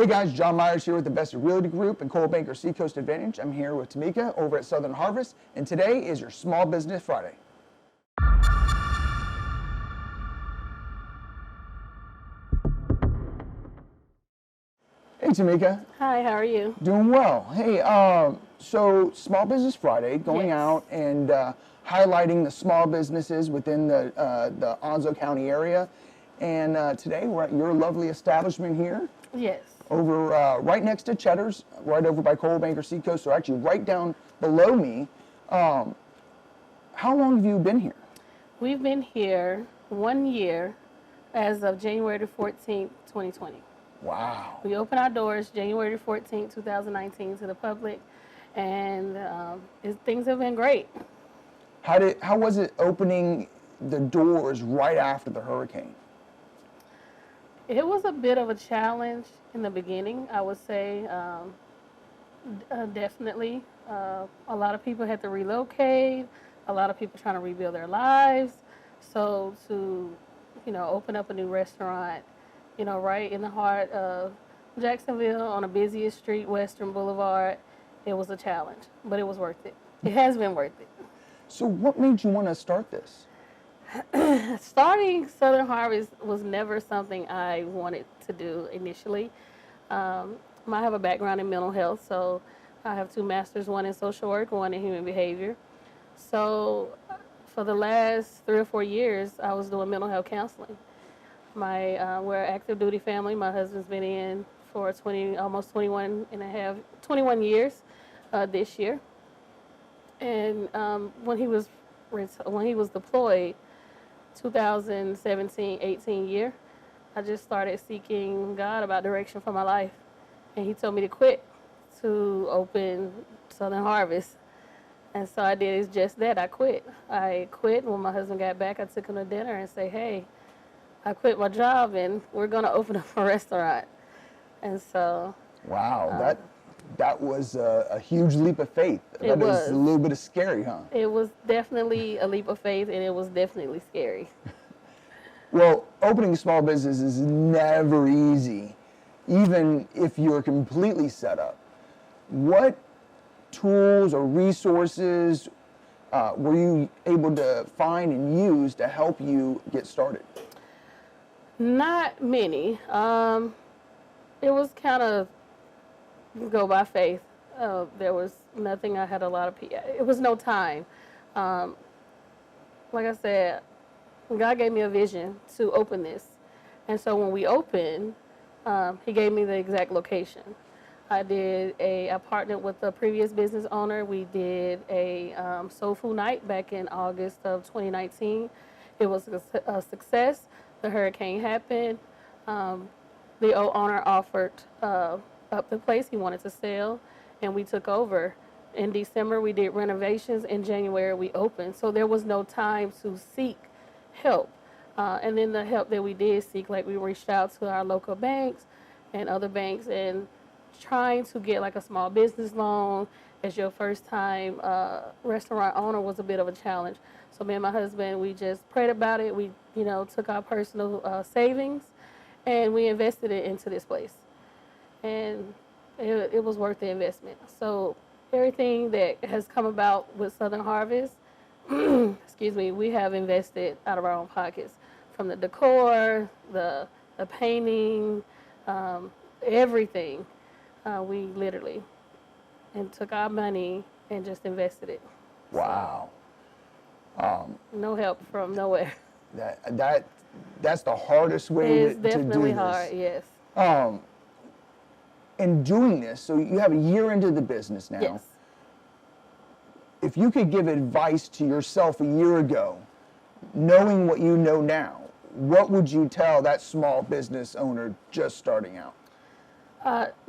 Hey guys, John Myers here with the Best of Realty Group and Coldwell Banker Seacoast Advantage. I'm here with Tameka over at Southern Harvest, and today is your Small Business Friday. Hey Tameka. Hi, how are you? Doing well. Hey, so Small Business Friday, going Yes. out and highlighting the small businesses within the Onslow County area. And today we're at your lovely establishment here. Yes. Over right next to Cheddar's, right over by Coldwell Banker Seacoast, so actually right down below me. How long have you been here? We've been here 1 year as of January the 14th, 2020. Wow. We opened our doors January 14th, 2019 to the public, and things have been great. How was it opening the doors right after the hurricane? It was a bit of a challenge in the beginning, I would say. Definitely. A lot of people had to relocate, a lot of people trying to rebuild their lives. So to, open up a new restaurant, right in the heart of Jacksonville on the busiest street, Western Boulevard, it was a challenge, but it was worth it. It has been worth it. So what made you want to start this? Starting Southern Harvest was never something I wanted to do initially. I have a background in mental health, so I have 2 masters, one in social work, one in human behavior. So for the last 3 or 4 years, I was doing mental health counseling. We're an active duty family. My husband's been in for almost 21 years this year. And when he was deployed, 2017-18 year, I just started seeking God about direction for my life. And he told me to quit to open Southern Harvest. And so I did just that. I quit. When my husband got back, I took him to dinner and said, hey, I quit my job and we're going to open up a restaurant. And so. Wow, that was a huge leap of faith. It was a little bit of scary, huh? It was definitely a leap of faith, and it was definitely scary. Well, opening a small business is never easy, even if you're completely set up. What tools or resources were you able to find and use to help you get started? Not many. It was kind of go by faith. There was nothing. I had a lot of it was no time. Like I said, God gave me a vision to open this. And so when we opened, he gave me the exact location. I partnered with the previous business owner. We did a soul food night back in August of 2019. It was a success. The hurricane happened. The old owner offered up the place. He wanted to sell, and we took over. In December, we did renovations. In January, we opened. So there was no time to seek help. And then the help that we did seek, like we reached out to our local banks and other banks, and trying to get like a small business loan as your first time restaurant owner was a bit of a challenge. So me and my husband, we just prayed about it. We, took our personal savings, and we invested it into this place. And it was worth the investment. So everything that has come about with Southern Harvest, excuse me, we have invested out of our own pockets, from the decor, the painting, everything. We literally took our money and just invested it. Wow. No help from nowhere. That's the hardest way It's to do this. definitely hard, yes. In doing this, so you have a year into the business now. Yes. If you could give advice to yourself a year ago, knowing what you know now, what would you tell that small business owner just starting out?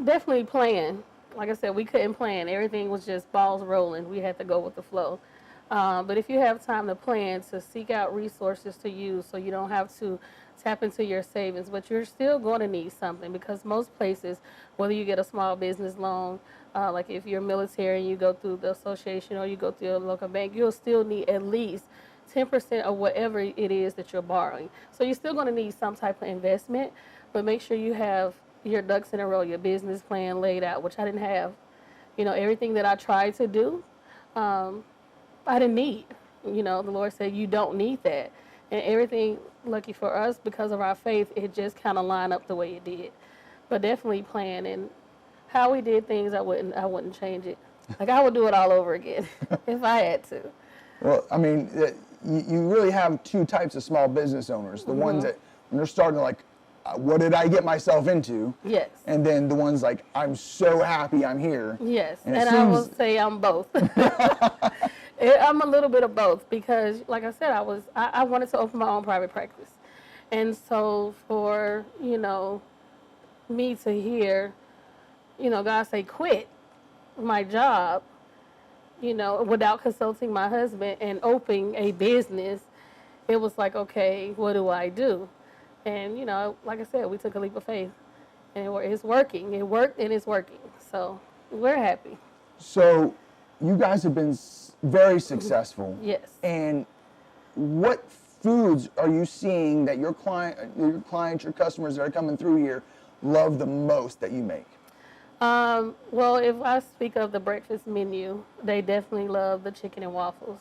Definitely plan. Like I said, we couldn't plan. Everything was just balls rolling. We had to go with the flow. But if you have time to plan, to seek out resources to use so you don't have to tap into your savings, but you're still going to need something, because most places, whether you get a small business loan, like if you're military and you go through the association or you go through a local bank, you'll still need at least 10% of whatever it is that you're borrowing. So you're still going to need some type of investment, but make sure you have your ducks in a row, your business plan laid out, which I didn't have. You know, everything that I tried to do, I didn't need. You know, the Lord said, you don't need that. And everything, lucky for us, because of our faith, it just kind of lined up the way it did. But definitely plan and how we did things, I wouldn't change it. Like, I would do it all over again if I had to. Well, I mean, you really have two types of small business owners. The ones that, when they're starting to like, what did I get myself into? Yes. And then the ones like, I'm so happy I'm here. Yes. And I will say I'm both. I'm a little bit of both because, like I said, I wanted to open my own private practice. And so for, you know, me to hear, you know, God say, quit my job, you know, without consulting my husband and opening a business, it was like, okay, what do I do? And, you know, like I said, we took a leap of faith and it's working. It worked and it's working. So we're happy. So you guys have been very successful. Yes. And what foods are you seeing that your clients, your customers that are coming through here love the most that you make? Well, if I speak of the breakfast menu, they definitely love the chicken and waffles.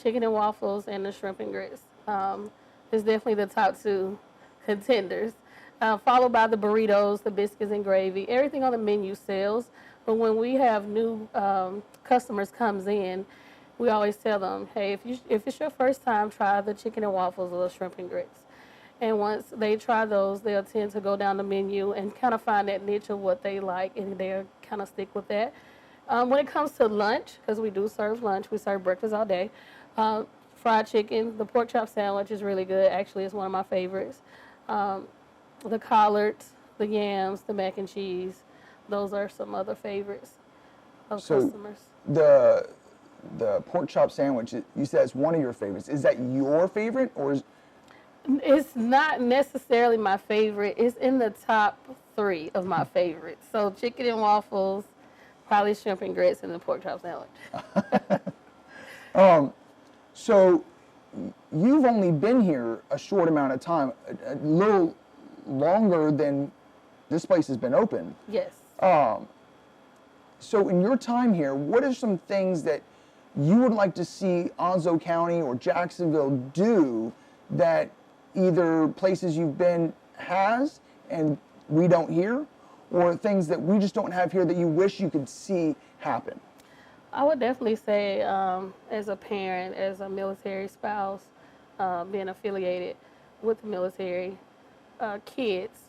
Chicken and waffles and the shrimp and grits. Is definitely the top two contenders. Followed by the burritos, the biscuits and gravy. Everything on the menu sells. But when we have new customers comes in, we always tell them, hey, if it's your first time, try the chicken and waffles or the shrimp and grits. And once they try those, they'll tend to go down the menu and kind of find that niche of what they like, and they'll kind of stick with that. When it comes to lunch, because we do serve lunch, we serve breakfast all day, fried chicken, the pork chop sandwich is really good. Actually, it's one of my favorites. The collards, the yams, the mac and cheese, those are some other favorites of customers. The pork chop sandwich, you said it's one of your favorites. Is that your favorite, or is... It's not necessarily my favorite. It's in the top 3 of my favorites. So chicken and waffles, probably shrimp and grits, and the pork chop sandwich. So you've only been here a short amount of time, a little longer than this place has been open. Yes. So in your time here, what are some things that you would like to see Onslow County or Jacksonville do that either places you've been has and we don't hear, or things that we just don't have here that you wish you could see happen? I would definitely say, as a parent, as a military spouse, being affiliated with the military, kids,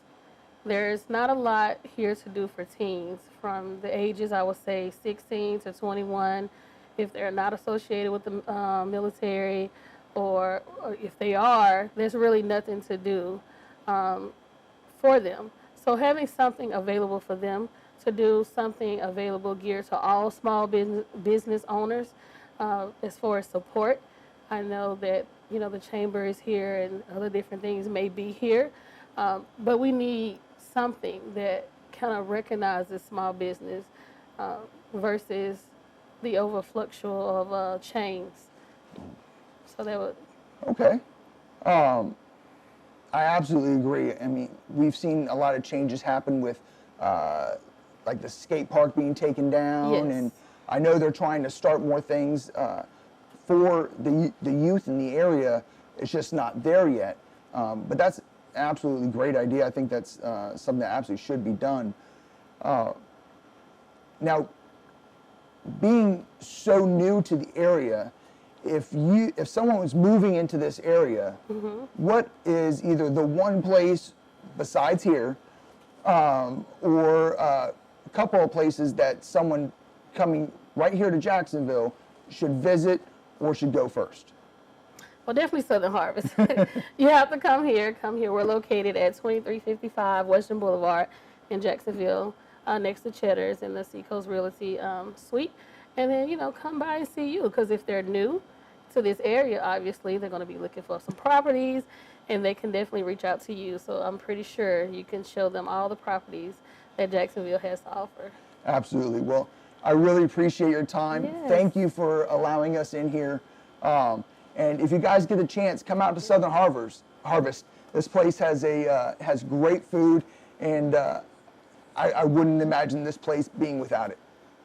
there's not a lot here to do for teens from the ages, I would say, 16 to 21. If they're not associated with the military, or if they are, there's really nothing to do for them. So having something available for them to do, something available geared to all small business owners as far as support. I know that, you know, the chamber is here and other different things may be here, but we need something that kind of recognizes small business versus the overfluxual of chains. So that would... Okay. I absolutely agree. I mean, we've seen a lot of changes happen with like the skate park being taken down. Yes. And I know they're trying to start more things for the youth in the area. It's just not there yet. But that's an absolutely great idea. I think that's something that absolutely should be done. Now, being so new to the area, if someone was moving into this area, what is either the one place besides here, or a couple of places that someone coming right here to Jacksonville should visit or should go first? Well, definitely Southern Harvest. You have to come here. We're located at 2355 Western Boulevard in Jacksonville, next to Cheddar's in the Seacoast Realty suite. And then, you know, come by and see you, because if they're new to this area, obviously, they're going to be looking for some properties, and they can definitely reach out to you. So I'm pretty sure you can show them all the properties that Jacksonville has to offer. Absolutely. Well, I really appreciate your time. Yes. Thank you for allowing us in here. And if you guys get a chance, come out to Southern Harvest. This place has great food, and I wouldn't imagine this place being without it.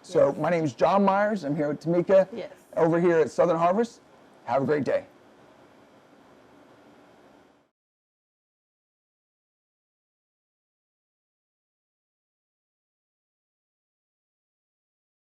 So Yes. my name is John Myers. I'm here with Tameka Yes. over here at Southern Harvest. Have a great day.